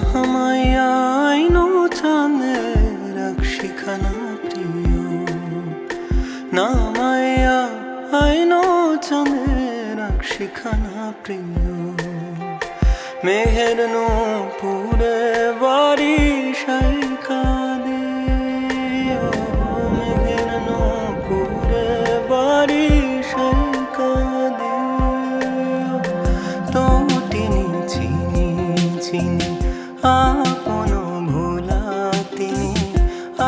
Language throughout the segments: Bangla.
হামায়াইনো চাঁদের শিখানা প্রিয় না মায়া আইনো চাঁদের শিখানা প্রিয় মেঘের নূপুরে বাড়ি সাইকাদে মেঘের নূপুরে বাড়ি সাইকাদে তো তিনি চিনি চিনি আপন ভোলা তিনি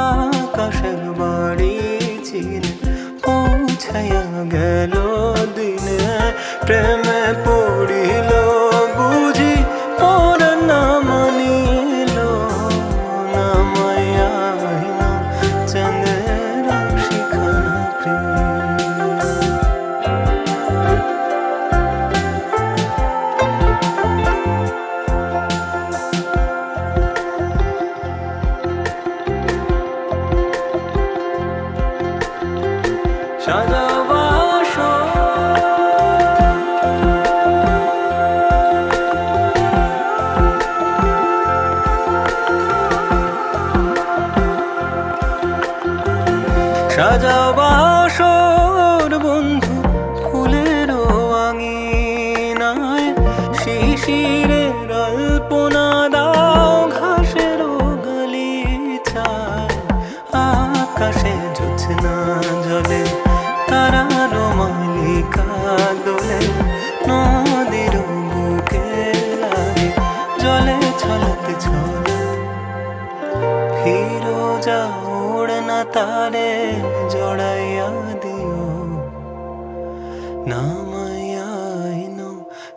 আকাশের বাড়ি চিনি পৌঁছায়া গেল দিনে প্রেমে পড়িল বুঝি পর না মানিল না মায়াইন চাঁদের শিখানা প্রিয় সাজাও বাসর সাজাও বাসর বন্ধু ফুলের আঙিনায় শিশিরের অল্পনা দাও ঘাসের গালিচায় আকাশে জোছনা জলে তারার মালিকা দোলে নদীর বুকে লাগে জলে ছলতে ছলে ফিরোজা ওড়না তারে জড়াইয়া দিও না মায়াইনো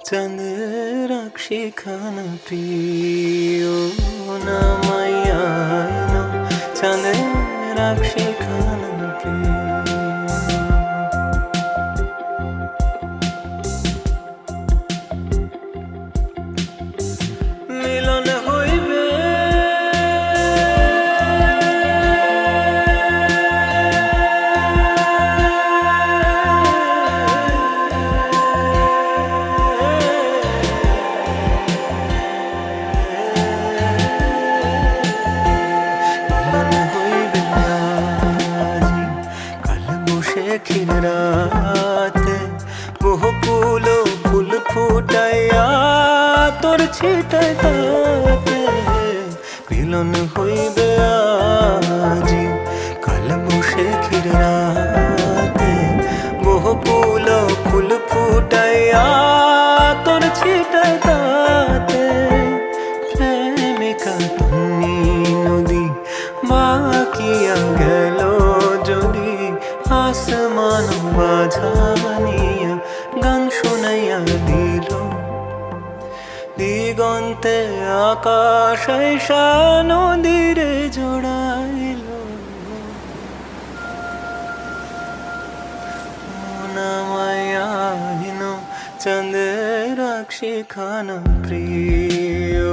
চাঁদের শিখানা প্রিয় না মায়াইনো চাঁদের শিখানা প্রিয় মিলন হইবে রাতে বহু ফুলো ফুল ফুটাইয়া তোর ছিটাই তাতে মিলন হইবে আজি কাল বসে রাতে বহু ফুলো ফুল ফুটাইয়া তোর ছিটাই তাতে প্রেমিকা তুমি নদী বাকিয়া গেল যদি আসমান বাঝানিয়া গান শোনাইয়া দিল দিগন্তে আকাশ আইসা নদীরে জোড়াইল না মায়াহীন চাঁদের শিখানা প্রিয়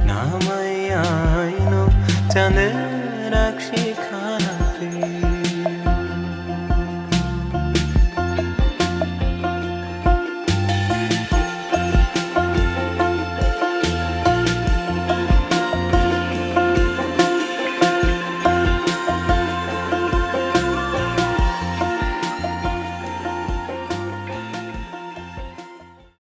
না মায়াহীন চাঁদের